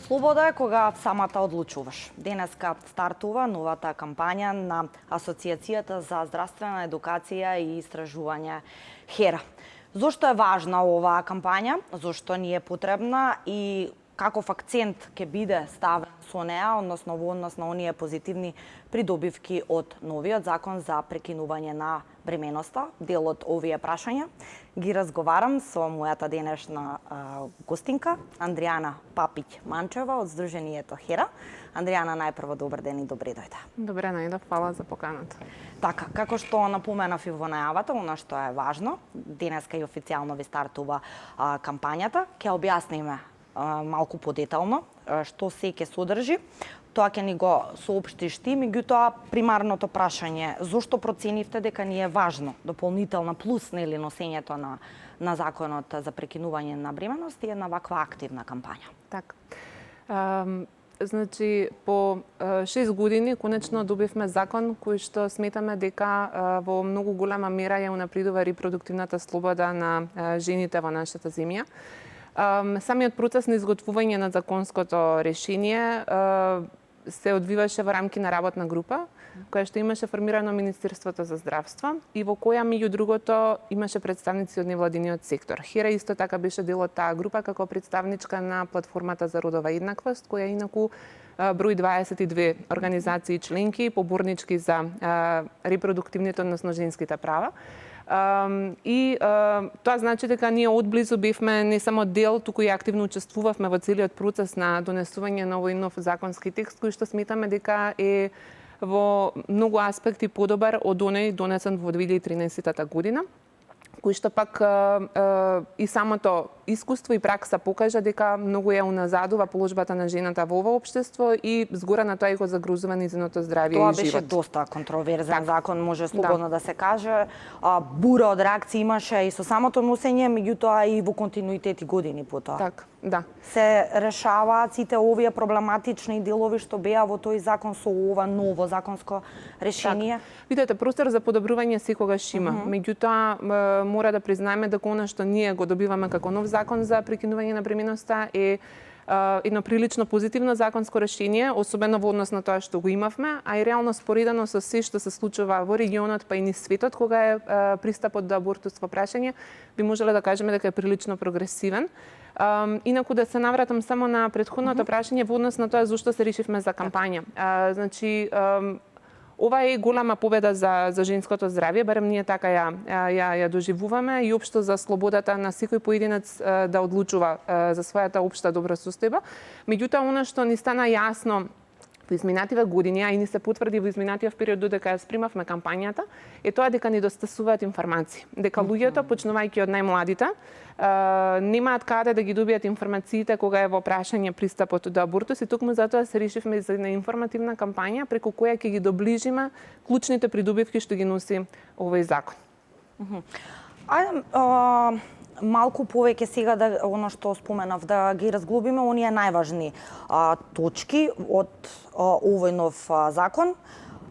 Слобода е кога самата одлучуваш. Денеска стартува новата кампања на Асоцијацијата за здравствена едукација и истражување ХЕРА. Зошто е важна оваа кампања? Зошто ни е потребна и каков акцент ќе биде ставен со неа, односно во однос на оние позитивни придобивки од новиот закон за прекинување на бременоста? Дел од овие прашања ги разговарам со мојата денешна гостинка, Андријана Папиќ-Манчева од Сдруженијето ХЕРА. Андријана, најпрво добар ден и добре дојде. Добре најдов, фала за поканата. Така, како што напоменав и во најавата, она што е важно, денеска и официјално ви стартува кампањата, ќе објасниме малку подетално што се ќе содржи. Тоа ќе ни го соопштиш ти, меѓутоа примарното прашање зошто проценивте дека ни е важно дополнителна плюс нели носењето на законот за прекинување на бременост и една ваква активна кампања. Така. Значи, по 6 години конечно добивме закон кој што сметаме дека во многу голема мера ја унапредува репродуктивната слобода на жените во нашата земја. Самиот процес на изготвување на законското решение се одвиваше во рамки на работна група, која што имаше формирано Министерството за здравство и во која, меѓу другото, имаше представници од невладиниот сектор. ХЕРА исто така беше дел од таа група како представничка на платформата за родова еднаквост, која инаку брои 22 организации членки, поборнички за репродуктивните, односно женските права. Тоа значи дека ние одблизу бевме не само дел, туку и активно учествувавме во целиот процес на донесување на овој нов законски текст, кој што сметаме дека е во многу аспекти подобар од оној донесен во 2013 година, кој што пак и самото искуство и пракса покажа дека многу ја уназадува положбата на жената во ова општество и згора на тоа и го загрузува низиното здравје и живот. Тоа беше доста контроверзен закон, може слободно да се каже. Бура од реакции имаше и со самото носење, меѓутоа и во континуитет и години потоа. Так, да. Се решаваат сите овие проблематични делови што беа во тој закон со ова ново законско решение? Видете, простор за подобрување секогаш има. Меѓутоа, мора да признаеме дека она што ние го добиваме како нов закон за прекинување на бременоста е едно прилично позитивно законско решение, особено во однос на тоа што го имавме, а и реално споредено со се што се случува во регионот, па и низ светот, кога е пристапот до абортус во прашање, би можеле да кажеме дека е прилично прогресивен. Инаку да се навратам само на претходното прашање во однос на тоа зошто се решивме за кампања. Значи, ова е голема победа за женското здравје, барем ние така ја доживуваме и општо за слободата на секој поединец да одлучува за својата општа добра состојба. Меѓутоа, она што ни стана јасно во изминативе години, а и ни се потврди во изминатиот период додека ја спремавме кампањата, е тоа дека недостасуваат информации. Дека луѓето, почнувајќи од најмладите, немаат каде да ги добијат информациите кога е во прашање пристапот до абортус и токму затоа се решивме за една информативна кампања преку која ќе ги доближиме клучните придобивки што ги носи овој закон. Ајде, малку повеќе сега да оно што споменав да ги разглобиме оние најважни точки од овој нов закон,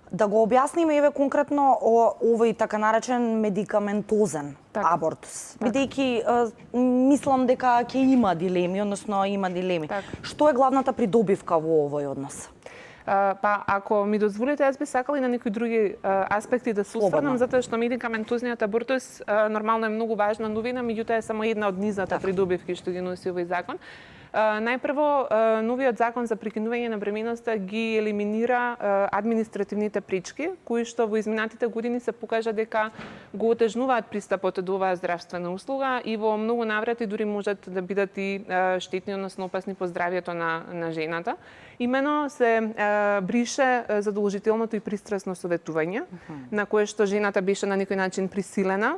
да го објасниме еве конкретно овој така наречен медикаментозен абортус. Бидејќи мислам дека ќе има дилеми, односно има дилеми. Што е главната придобивка во овој однос? Па, ако ми дозволите, јас би сакала и на некои други аспекти да се осврнам, затоа што медикаментозниот абортус нормално е многу важна новина, меѓутоа е само една од низата придобивки што ги носи овој закон. Најпрво, новиот закон за прекинување на бременоста ги елиминира административните пречки, кои што во изминатите години се покажа дека го отежнуваат пристапот до оваа здравствена услуга и во многу наврати дури можат да бидат и штетни, односно опасни по здравјето на жената. Имено се брише задолжителното и пристрасно советување, на кое што жената беше на некој начин присилена,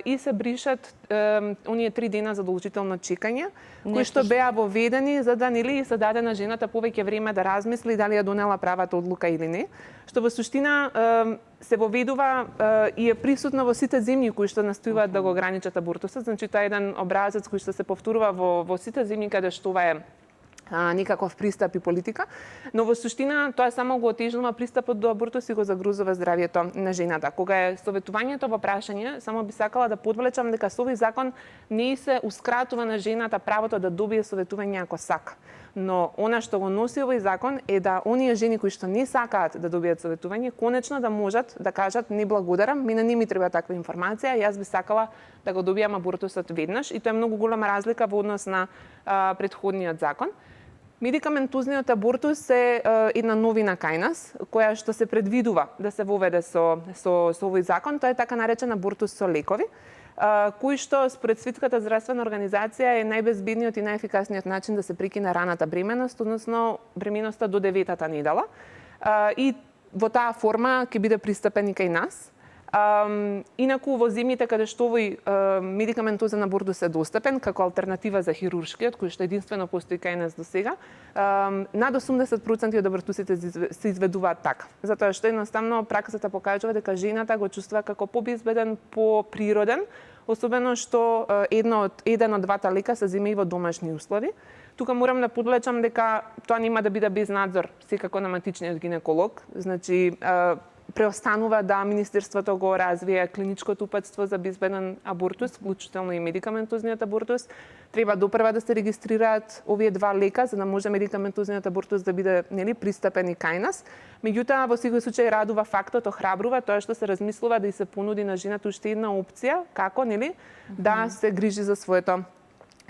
и се бришат оние 3 дена задолжително чекање, кои што беа воведени за да нели се даде на жената повеќе време да размисли дали ја донела правата одлука или не, што во суштина се воведува и е присутно во сите земји кои што настојуваат да го ограничат абортусот, значи тоа е еден образец кој што се повторува во сите земји каде што ова е никаков пристап и политика, но во суштина тоа само го отежнува пристапот до абортус и го загрузува здравјето на жената. Кога е советувањето во прашање, само би сакала да подвлечам дека со овој закон не се ускратува на жената правото да добие советување ако сака. Но она што го носи овој закон е да оние жени кои што не сакаат да добијат советување, конечно да можат да кажат не благодарам, мене не ми треба таква информација, јас би сакала да го добијам абортусот веднаш и тоа е многу голема разлика во однос на претходниот закон. Медикаментозниот абортус е една новина кај нас, која што се предвидува да се воведе со овој закон, тоа е така наречен абортус со лекови, кој што според Светската здравствена организација е најбезбедниот и најефикасниот начин да се прекине раната бременост, односно бременоста до 9-та недела. И во таа форма ќе биде пристапен и кај нас. Инаку во земјите каде што овој медикаментозен абортус е достапен како алтернатива за хируршкиот, кој што единствено постои кај нас до сега, над 80% од абортусите се изведуваат така. Затоа што едноставно праксата покажува дека жената го чувствува како побезбеден, поприроден, особено што еден од двата лека се зема и во домашни услови. Тука морам да подлечам дека тоа нема да биде без надзор секако на матичниот гинеколог, значи преостанува да Министерството го развие клиничкото упатство за безбеден абортус, вклучително и медикаментозниот абортус. Треба допрва да се регистрираат овие два лека за да може медикаментозниот абортус да биде пристапен и кај нас. Меѓутоа во секој случај радува фактот, охрабрува тоа што се размислува да и се понуди на жената уште една опција како да се грижи за своето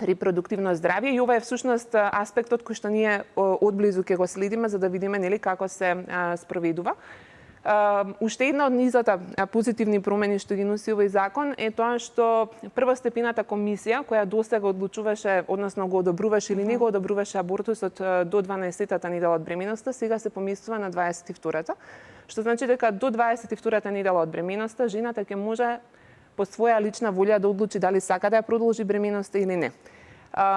репродуктивно здравје и ова е всушност аспектот кој што ние одблизу ќе го следиме за да видиме како се спроведува. Уште една од низата позитивни промени што ги носи овој закон е тоа што првостепената комисија која досега одлучуваше, односно го одобруваше или не го одобруваше абортусот до 12-та недела од бременоста, сега се поместува на 22-та, што значи дека до 22-та недела од бременоста жената ќе може по своја лична волја да одлучи дали сака да ја продолжи бременоста или не.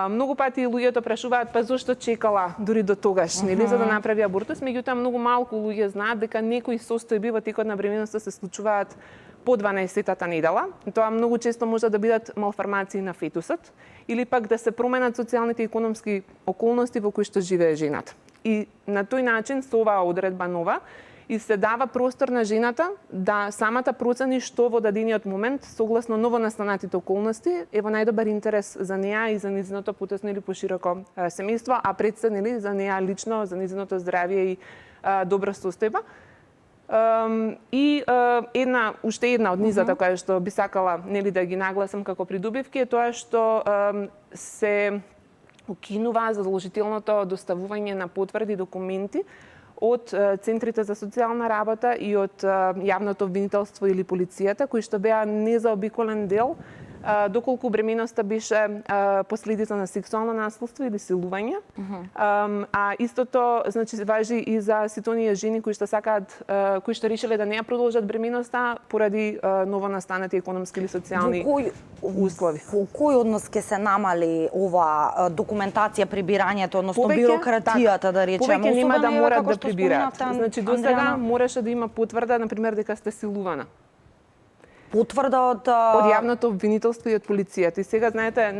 Многу пати луѓето прашуваат па зошто чекала дури до тогаш, за да направи абортус, меѓутоа многу малку луѓе знаат дека некои состојби во текот на бременоста се случуваат по 12-та недела. Тоа многу често може да бидат малформации на фетусот или пак да се променат социјалните и економски околности во кои што живее жената. И на тој начин со оваа одредба нова и се дава простор на жената да самата процени што во дадениот момент, согласно новонастанатите околности, е во најдобар интерес за неа и за низиното потесно или пошироко семејство, а пред се за неа лично, за низиното здравје и добра состојба. И уште една од низата која што би сакала да ги нагласам како придобивки е тоа што се укинува задолжителното доставување на потврди и документи од центрите за социјална работа и од јавното обвинителство или полицијата, кои што беа незаобиколен дел доколку бременоста беше последица на сексуално насилство или силување. А истото значи важи и за сите оние жени кои што сакаат, кои што решиле да не ја продолжат бременоста поради новонастанати економски или социјални услови. Во кој однос ќе се намали ова документација, прибирањето, односно бирократијата, да речеме, повеќе нема да морат да прибираат. Значи досега мораше да има потврда, на пример, дека сте силувана. Потврда од јавното обвинителство и од полицијата. И сега знаете,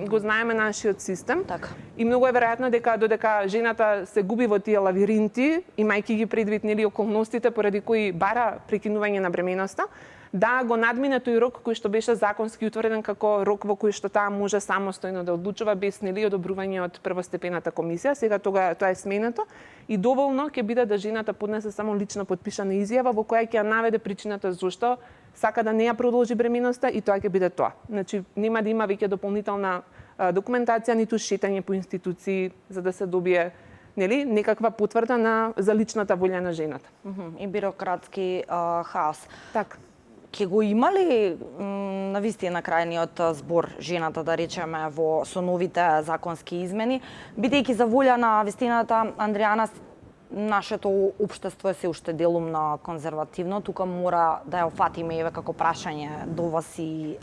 го знаеме нашиот систем. Така. И многу е веројатно дека додека жената се губи во тие лавиринти, имајќи ги предвид околностите поради кои бара прекинување на бременоста, да го надмине тој рок кој што беше законски утврден како рок во кој што таа може самостојно да одлучува без одобрување од првостепената комисија. Сега тоа е сменето и доволно ќе биде да жената поднесе само лично подпишана изјава во која ќе ја наведе причината зошто сака да не ја продолжи бременоста и тоа ќе биде тоа. Значи нема да има веќе дополнителна документација ниту шетање по институции за да се добие некаква потврда за личната волја на жената. И бирократски хаос. Така. Ке го има ли навистина крајниот збор жената, да речеме, со новите законски измени, бидејќи за волја на вистината, Андријана, нашето општество е се уште делумно конзервативно, тука мора да ја офатиме еве како прашање до вас и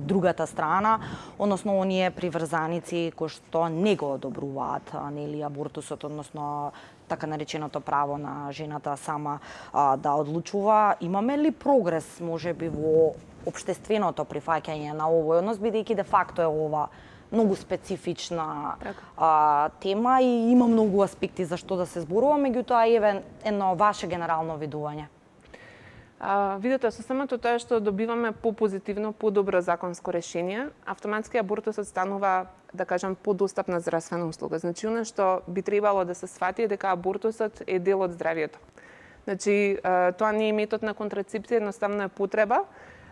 другата страна, односно оние приврзаници кои што не го одобруваат абортусот, односно така нареченото право на жената сама да одлучува. Имаме ли прогрес можеби во општественото прифаќање на овој однос, бидејќи де факто е ова многу специфична тема и има многу аспекти за што да се зборува, меѓутоа еве едно ваше генерално видување. Видете, со самото тоа што добиваме попозитивно, подобро законско решение, автоматски абортусот станува да кажам, подостапна здравствена услуга. Значи, она што би требало да се свати е дека абортусот е дел од здравието. Значи, тоа не е метод на контрацепција, едноставно е потреба,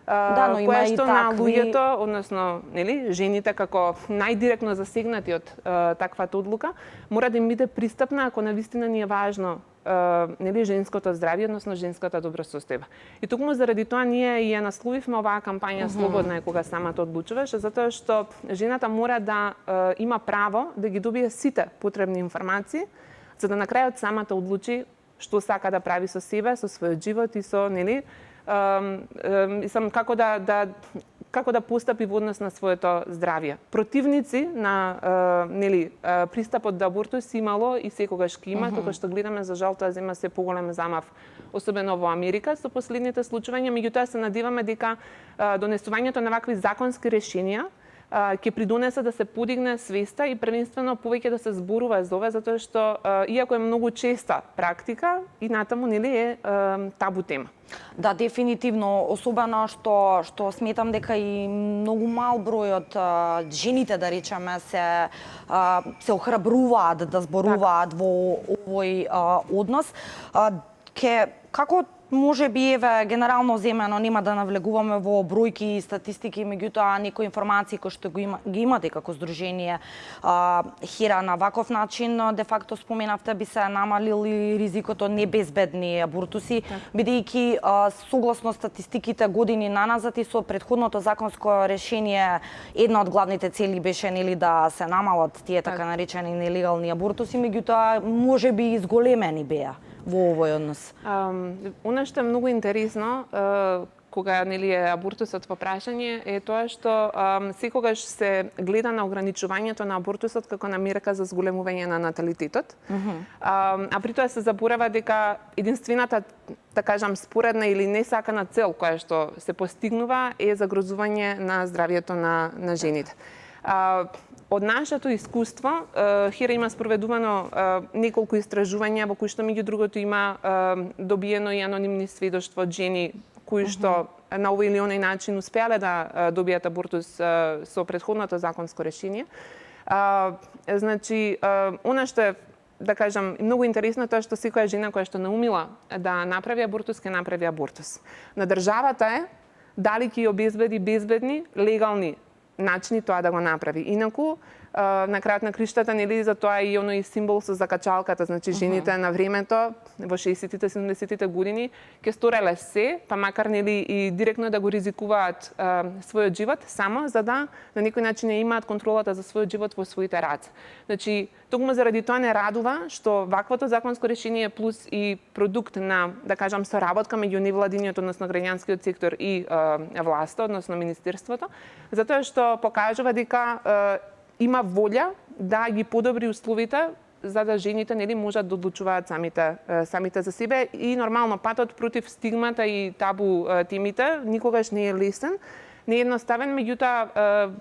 но има која и што на такви... луѓето, односно, нели, жените како најдиректно засегнати од таквата одлука, мора да им биде пристапна ако навистина ни е важно нели, женското здравје, односно женската добросостојба. И токму заради тоа ние ја насловивме оваа кампања Слободна е кога самата одлучуваш, затоа што жената мора да има право да ги добие сите потребни информации, за да на крајот самата одлучи што сака да прави со себе, со својот живот и со, нели, мислам како да постапи во однос на своето здравје. Противници на нели пристапот до абортус имало и секогаш ќе има, како што гледаме, за жал тоа зема се поголем замав, особено во Америка со последните случувања, меѓутоа се надеваме дека донесувањето на вакви законски решенија ќе придонесе да се подигне свеста и првенствено повеќе да се зборува за ова, затоа што иако е многу честа практика, и натаму нели е табу тема. Да, дефинитивно, особено што сметам дека и многу мал број од жените, да речеме, се охрабруваат да зборуваат во овој однос. Како може би, еве, генерално земено, нема да навлегуваме во бројки и статистики, меѓутоа некои информации кои што ги имате како здружение Хера на ваков начин, де факто споменавте, би се намалил и ризикот од небезбедни абортуси, бидејќи согласно статистиките години наназад и со претходното законско решение, една од главните цели беше нели да се намалат тие така наречени нелегални абортуси, меѓутоа можеби изголемени беа во овој однос. Она што е многу интересно, кога нели е абортусот во прашање, е тоа што секогаш се гледа на ограничувањето на абортусот како на мерка за зголемување на наталитетот. А при тоа се заборава дека единствената, да кажам, споредна или несакана цел која што се постигнува е загрозување на здравјето на жените. Од нашето искуство, Хера има спроведувано неколку истражувања во кои што меѓу другото има добиено и анонимни сведоштва од жени кои што на овој или оној начин успеале да добијат абортус со претходното законско решение. Значи, она што е, да кажам, многу интересно тоа што секоја жена која што наумила да направи абортус, ќе направи абортус. На државата е дали ќе обезбеди безбедни, легални начини тоа да го направи. Инаку, на крајот на криштата, нели, за тоа и оној символ со закачалката, значи жените на времето, во 60-тите, 70-тите години, ќе стореле се, па макар нели и директно да го ризикуваат својот живот, само за да на некој начин не имаат контролата за својот живот во своите раце. Значи, токму заради тоа не радува што ваквото законско решение плюс и продукт на, да кажам, соработка меѓу невладиниот, односно граѓанскиот сектор и власта, односно министерството, затоа што покажува дека има волја да ги подобри условите за да жените нели можат да одлучуваат самите за себе и нормално патот против стигмата и табу темите никогаш не е лесен, не е едноставен, меѓутоа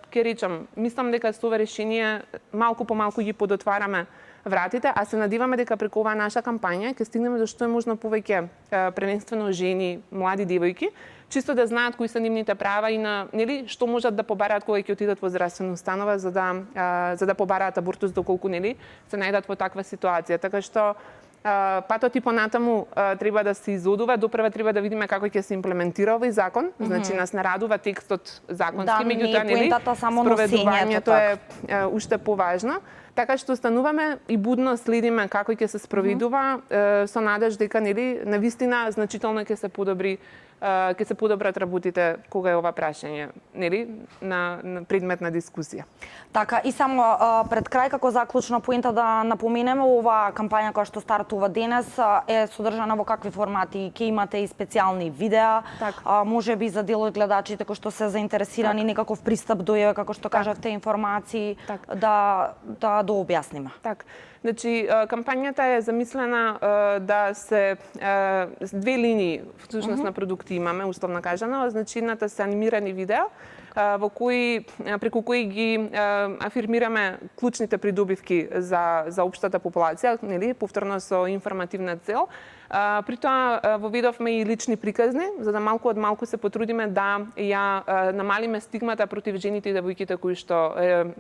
ќе речам, мислам дека со ова решение малку по малку ги подотвараме вратите, а се надеваме дека преку оваа наша кампања ќе стигнеме до што е можно повеќе првенствено жени, млади девојки, чисто да знаат кои се нивните права и на нели што можат да побараат кога ќе отидат во здравствена установа за да побараат абортус доколку нели се најдат во таква ситуација. Така што патот и понатаму треба да се изодува, допрва треба да видиме како ќе се имплементира овој закон, значи нас не радува текстот законски, меѓутоа нели спроведувањето е уште поважно. Така што стануваме и будно следиме како ќе се спроведува со надеж дека нели навистина значително ќе се подобрат работите кога е ова прашање, нели, на предмет на дискусија. Така, и само пред крај како заклучна поента да напоменеме, оваа кампања која што стартува денес е содржана во какви формати? Ќе имате и специјални видеа, можеби за дел од гледачите кои што се заинтересирани некаков пристап до еве како што кажавте информации, да објасниме. Так. Значи, кампањата е замислена да се две линии всушност на продукти имаме, условно кажано. Значи, едната се анимирани видеа, преку кои ги афирмираме клучните придобивки за општата популација, нели, повторно со информативна цел. При тоа воведовме и лични приказни, за да малку од малку се потрудиме да ја намалиме стигмата против жените и девојките кои што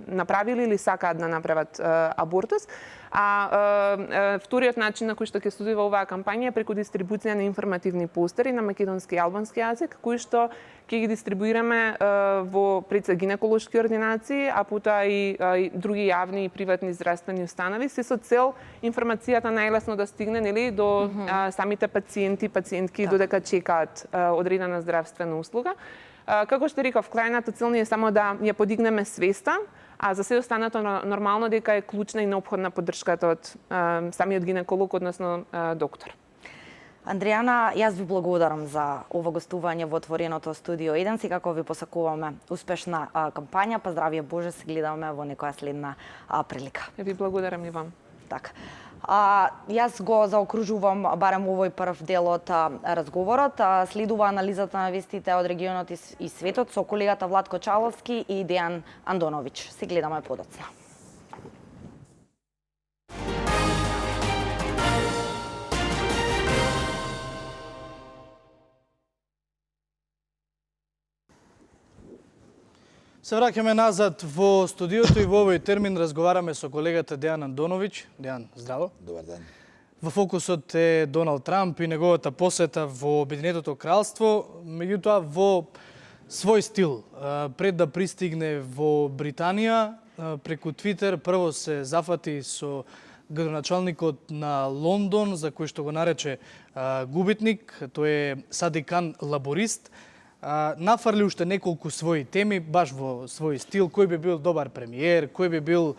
направили или сакаат да направат абортус. Вториот начин на кој што ќе студува оваа кампања е преку дистрибуција на информативни постери на македонски и албански јазик, кои што ќе ги дистрибуираме пред гинеколошки ординации, а потоа и други јавни и приватни здравствени установи, се со цел информацијата најлесно да стигне, нели, до самите пациенти, пациентки додека чекаат одредена здравствена услуга. Како што реков, крајната цел не е само да ја подигнеме свеста, а за се останато нормално дека е клучна и неопходна поддршката од самиот гинеколог, односно доктор. Андријана, јас ви благодарам за ова гостување во отвореното студио 1. Секако ви посакуваме успешна кампања. Па здравје Боже, се гледаме во некоја следна прилика. Ви благодарам и вам. Така. Јас го заокружувам барем овој прв дел од разговорот. Следува анализата на вестите од регионот и светот со колегата Владко Чаловски и Дејан Андоновиќ. Се гледаме подоцна. Се враќаме назад во студиото и во овој термин разговараме со колегата Дејан Андоновиќ. Дејан, здраво. Добар ден. Во фокусот е Доналд Трамп и неговата посета во Обединетото кралство, меѓутоа во свој стил. Пред да пристигне во Британија, преку Твитер прво се зафати со градоначалникот на Лондон, за кој што го нарече губитник, тој е Садик Кан, лаборист. Нафарли уште неколку своји теми, баш во свој стил, кој би бил добар премиер, кој би бил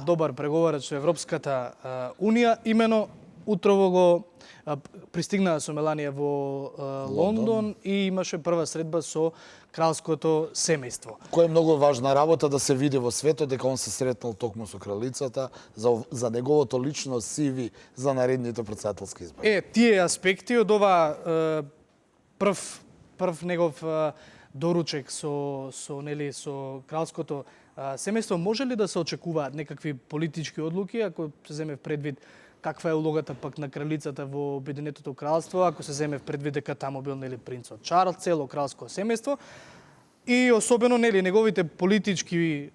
добар преговарач со Европската Унија. Имено утрово го пристигнаа со Меланија во Лондон и имаше прва средба со кралското семејство. Кој е многу важна работа да се види во светот дека он се сретнал токму со кралицата за неговото лично CV за наредните претседателски избори. Тие аспекти од ова прв негов доручек со кралското семејство, може ли да се очекуваат некакви политички одлуки, ако се земе в предвид каква е улогата пак на кралицата во Обединетото кралство, ако се земе в предвид дека таму бил принцот Чарлс, цело кралско семејство, и особено неговите политички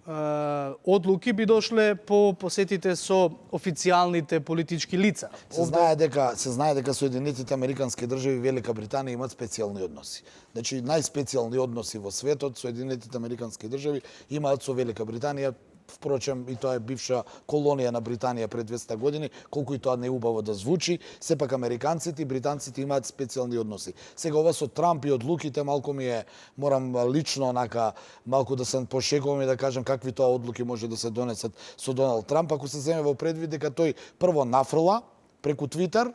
одлуки би дошле по посетите со официјалните политички лица. Се знае дека Соединетите Американски држави и Велика Британија имаат специјални односи. Значи најспецијални односи во светот Соединетите Американски држави имаат со Велика Британија. Впрочем, и тоа е бивша колонија на Британија пред 200 години, колку и тоа не убаво да звучи, сепак американците и британците имаат специјални односи. Сега ова со Трамп и одлуките малку ми е, морам лично малку да се пошегувам и да кажам какви тоа одлуки може да се донесат со Доналд Трамп, ако се земе во предвид дека тој прво нафрла преку Твитер,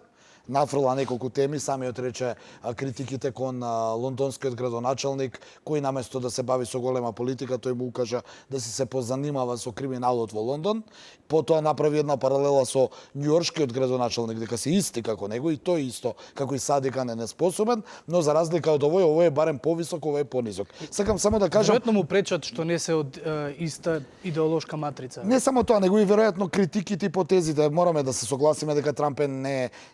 нафрла неколку теми, самиот рече критиките кон лондонскиот градоначалник, кој наместо да се бави со голема политика, тој му укажа да се позанимава со криминалот во Лондон. Потоа направи една паралела со њујоршкиот градоначалник, дека се исти како него и тој исто, како и Садик Кан е неспособен, но за разлика од овој е барем повисок, овој е понизок. Сакам само да кажам, веројатно му пречат што не се од иста идеолошка матрица. Не само тоа, него и веројатно критиките и потезите. Мораме да се согласиме дека Трамп е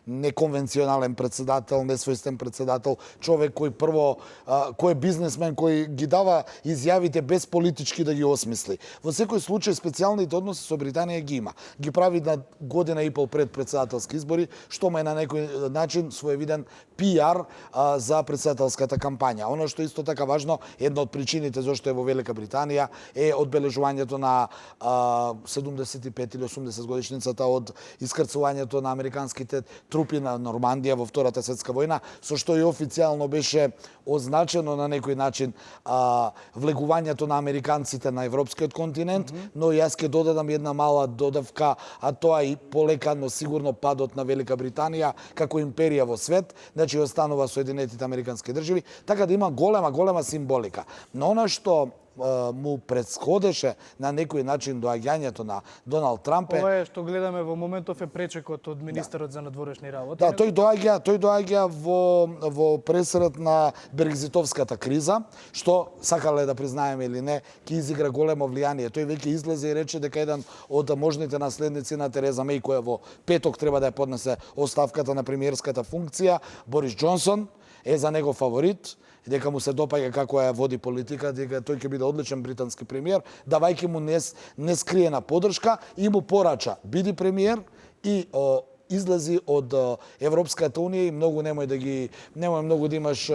не конвенционален председател, несвојстен председател, човек кој кој е бизнесмен, кој ги дава изјавите без политички да ги осмисли. Во секој случај специјалните односи со Британија ги има. Ги прави на година и пол пред председателски избори, што му е на некој начин своевиден PR за председателската кампања. Оно што исто така важно, една од причините зашто е во Велика Британија е одбележувањето на 75 или 80 годишницата од искрцувањето на американските трупи на Нормандија во Втората светска војна, со што и официјално беше означено на некој начин влегувањето на американците на европскиот континент, но јас ќе додадам една мала додавка, а тоа и полека, но сигурно падот на Велика Британија како империја во свет, значи останува Соединетите Американски држави, така да има голема символика. Но она што му предсходеше на некој начин доаѓањето на Доналд Трамп Ова е што гледаме во моментов е пречекот од министерот за надворешни работи. Да, тој доаѓа во пресред на Брекзитовската криза, што сакале да признаеме или не, ќе изигра големо влијание. Тој веќе излезе и рече дека еден од можните наследници на Тереза Меј, која во петок треба да ја поднесе оставката на премиерската функција, Борис Џонсон е за него фаворит, дека му се допаѓа како ја води политика, дека тој ќе биде одличен британски премиер, давајќи му нескриена поддршка и му порача биди премиер и излези од Европската унија и немој многу да имаш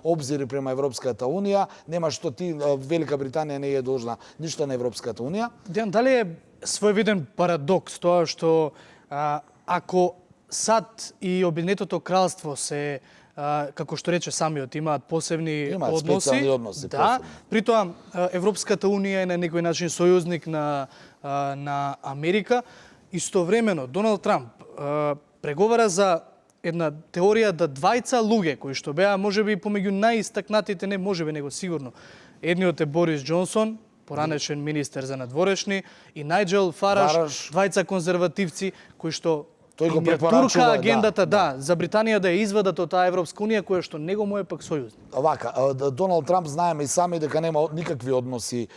обзири према Европската унија, нема што ти Велика Британија не е должна ништо на Европската унија. Дејан, дали е своевиден парадокс тоа што ако САД и Обединетото кралство се како што рече самиот, имаат посебни специјални односи. Да, притоа Европската унија е на некој начин сојузник на Америка. Истовремено Доналд Трамп преговара за една теорија да двајца луѓе кои што беа можеби помеѓу најистакнатите, не можеби него сигурно. Едниот е Борис Џонсон, поранешен министер за надворешни, и Најџел Фараш, двајца конзервативци кои што Тој го турка агендата, за Британија да ја извадат од таа Европска унија, која што него му е пак сојузник. Вака, Доналд Трамп знаеме и сами дека нема никакви односи,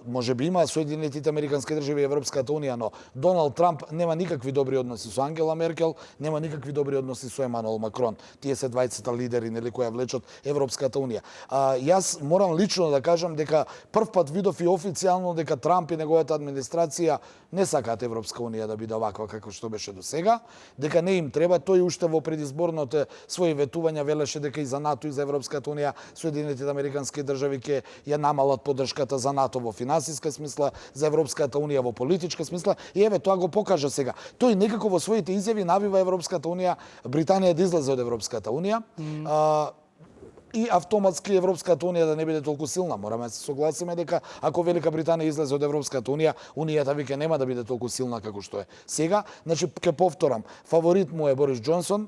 можеби има Соединетите Американски држави и Европската унија, но Доналд Трамп нема никакви добри односи со Ангела Меркел, нема никакви добри односи со Емануел Макрон. Тие се двајцата лидери нели која влечат Европската унија. Јас морам лично да кажам дека првпат видов и официјално дека Трамп и неговата администрација не сакаат Европска унија да биде оваква како што беше до сега, дека не им треба. Тој уште во предизборните своји ветувања велеше дека и за НАТО и за Европската унија Соединетите Американски држави ќе ја намалат поддршката за НАТО во финансиска смисла, за Европската унија во политичка смисла, и еве тоа го покажа сега. Тој некако во своите изјави навива Европската унија, Британија да излезе од Европската унија. И автоматски Европската унија да не биде толку силна. Мораме да се согласиме дека ако Велика Британија излезе од Европската унија, унијата веќе нема да биде толку силна како што е сега. Значи, ќе повторам, фаворит му е Борис Џонсон,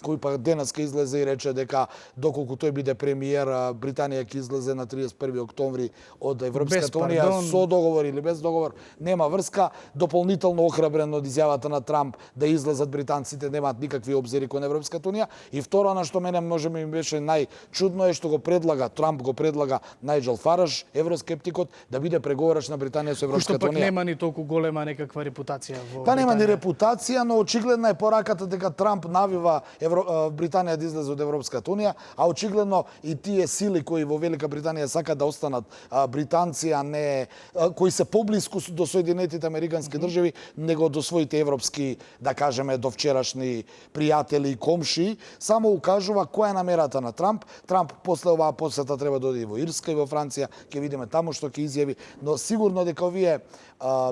кој па денеска излезе и рече дека доколку тој биде премиер, Британија ќе излезе на 31 октомври од Европската унија со договор или без договор, нема врска. Дополнително охрабрен од изјавата на Трамп да излезат британците, немаат никакви обзири кон Европската унија. И второ, на што мене можеби ми беше најчудно е што Трамп го предлага Најџел Фараш, евроскептикот, да биде преговарач на Британија со Европската унија. Што пак нема ни толку голема некаква репутација во Британија. Па нема ни репутација, но очигледна е пораката дека Трамп навива Британија да излезе од Европската унија, а очигледно и тие сили кои во Велика Британија сакаат да останат британци, а не кои се поблиску до Соединетите Американски држави, него до своите европски, да кажеме, до вчерашни пријатели и комши, само укажува која е намерата на Трамп. Трамп после оваа посета треба да оди во Ирска и во Франција, ќе видиме таму што ќе изјави, но сигурно дека овие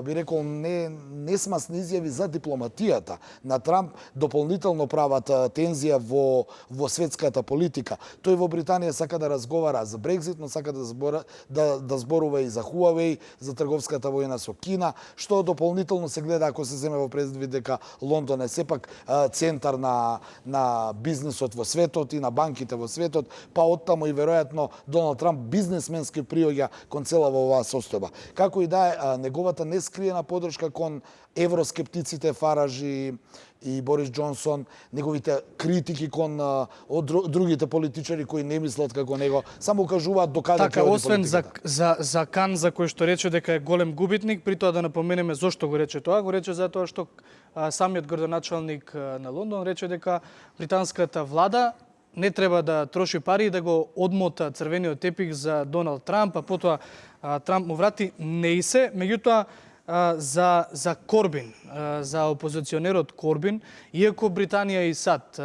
би рекол несмасни изјави за дипломатијата на Трамп дополнително прават тензија во светската политика. Тој во Британија сака да разговара за Брекзит, но сака да зборува и за Huawei, за трговската војна со Кина, што дополнително се гледа ако се земе во предвид дека Лондон е сепак центар на бизнисот во светот и на банките во светот, па оттаму и веројатно Доналд Трамп бизнисменски приоѓа кон цела во оваа состојба. Како и да е, неговата нескриена поддршка кон евроскептиците Фараж и Борис Џонсон, неговите критики кон другите политичари кои не мислат како него, само укажуваат до каде така, освен за Кан, за кој што рече дека е голем губитник, при тоа да напоменеме зошто го рече тоа, го рече затоа што самиот градоначалник на Лондон рече дека британската влада не треба да троши пари и да го одмота црвениот тепих за Доналд Трамп, а потоа Трамп му врати неисе, меѓутоа за Корбин, за опозиционерот Корбин, иако Британија и САД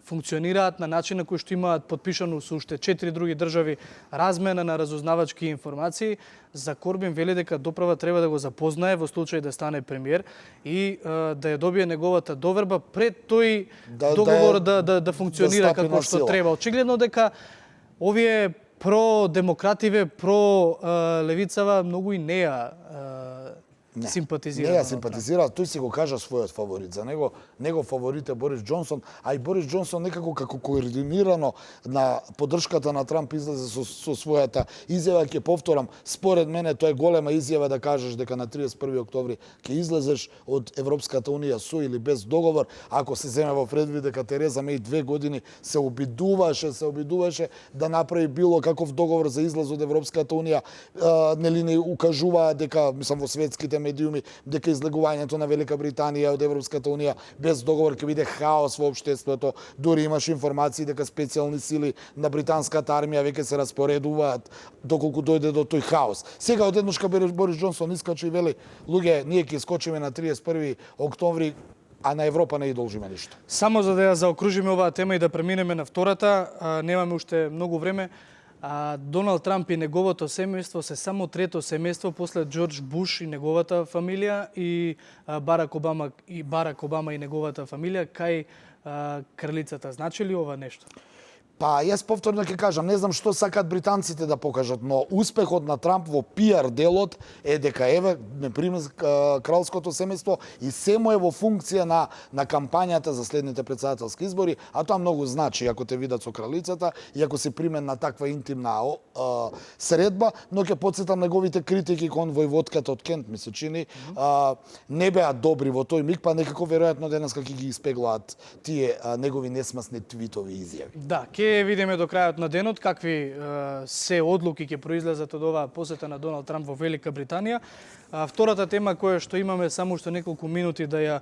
функционираат на начин на кој што имаат подпишано со уште 4 други држави размена на разузнавачки информации, за Корбин вели дека доправа треба да го запознае во случај да стане премиер и да ја добие неговата доверба пред тој договор да функционира како што треба. Очигледно дека овие про-демокративе, про-левицава многу и неа симпатизира. Не ја Доналд симпатизира, тој си го кажа својот фаворит. За него фаворит е Борис Џонсон, а и Борис Џонсон некако како координирано на поддршката на Трамп излезе со својата изјава. Ќе повторам, според мене тоа е голема изјава да кажеш дека на 31 октомври ќе излезеш од Европската унија со или без договор. Ако се земе во предвид дека Тереза Меј 2 години се обидуваше да направи било каков договор за излез од Европската унија, нели не укажуваа дека, мислам, во светските медиуми, дека излегувањето на Велика Британија од Европската унија без договор ќе биде хаос во општеството. Дури имаш информации дека специјални сили на британската армија веќе се распоредуваат доколку дојде до тој хаос. Сега одеднашка Борис Џонсон искачи и вели: луѓе, ние ќе искочиме на 31 октомври, а на Европа не ја должиме ништо. Само за да ја заокружиме оваа тема и да преминеме на втората, немаме уште многу време. Доналд Трамп и неговото семејство се само трето семејство после Џорџ Буш и неговата фамилија и Барак Обама и неговата фамилија кај кралицата. Значи ли ова нешто? Па, јас повторно ќе кажам, не знам што сакаат британците да покажат, но успехот на Трамп во пиар делот е дека еве не приме кралското семејство и семо е во функција на кампањата за следните председателски избори, а тоа многу значи ако те видат со кралицата и ако се примен на таква интимна средба, но ќе потсетам неговите критики кон војводката од Кент, ми се чини, не беа добри во тој миг, па некако веројатно денеска ќе ги испеглаат тие негови несмасни твитови изјави. Да, ќе видиме до крајот на денот какви се одлуки ќе произлезат од оваа посета на Доналд Трамп во Велика Британија. Втората тема која што имаме само уште неколку минути да ја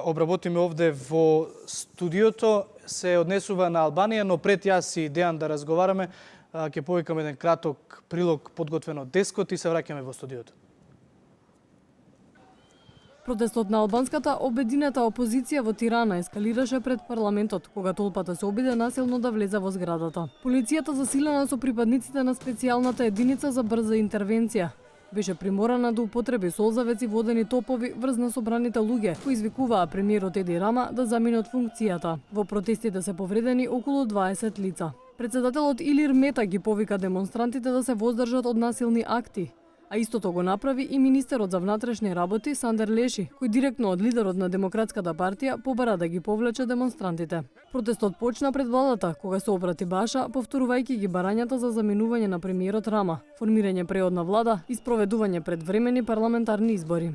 обработиме овде во студиото се однесува на Албанија, но пред јас и Дејан да разговараме, ќе повикаме еден краток прилог подготвен од Дескот и се враќаме во студиото. Протестот на албанската обединета опозиција во Тирана ескалираше пред парламентот, кога толпата се обиде насилно да влезе во зградата. Полицијата засилена со припадниците на специјалната единица за брза интервенција беше приморана да употреби солзавеци, водени топови врз на собраните луѓе, кои извикуваа премиерот Еди Рама да замине од функцијата. Во протестите се повредени околу 20 лица. Председателот Илир Мета ги повика демонстрантите да се воздржат од насилни акти, а истото го направи и министерот за внатрешни работи Сандер Леши, кој директно од лидерот на Демократската партија побара да ги повлече демонстрантите. Протестот почна пред владата, кога се обрати Баша, повторувајќи ги барањата за заминување на премиерот Рама, формирање преодна влада и спроведување предвремени парламентарни избори.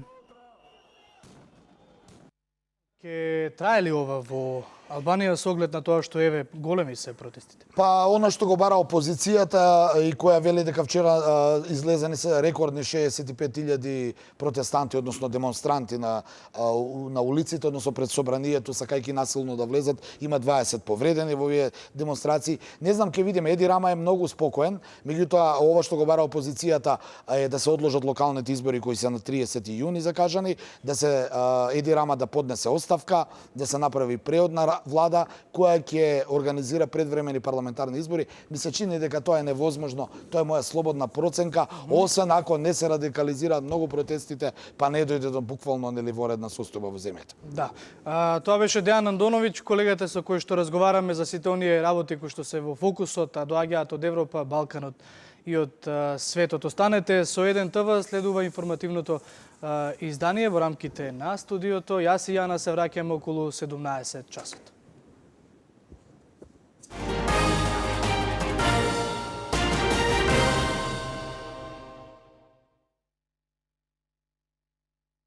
Ке трае ли ова во Албанија со оглед на тоа што еве големи се протестите? Па она што го бара опозицијата и која вели дека вчера излезени се рекордни 65.000 протестанти, односно демонстранти на улиците, односно пред собранието, сакајќи насилно да влезат, има 20 повредени во овие демонстрации. Не знам, ќе видиме, Еди Рама е многу спокоен, меѓутоа ова што го бара опозицијата е да се одложат локалните избори кои се на 30 јуни закажани, да се Еди Рама да поднесе оставка, да се направи преодна влада која ќе организира предвремени парламентарни избори. Ми се чини дека тоа е невозможно, тоа е моја слободна проценка, освен ако не се радикализираат многу протестите, па не дојде до буквално воредна состојба во земјата. Да. Тоа беше Дејан Андоновиќ, колегата со кој што разговараме за сите оние работи кои што се во фокусот, а доаѓаат од Европа, Балканот и од светот. Останете со 1 ТВ, следува информативното издание во рамките на студиото. Јас и Јана се враќаме околу 17 часот.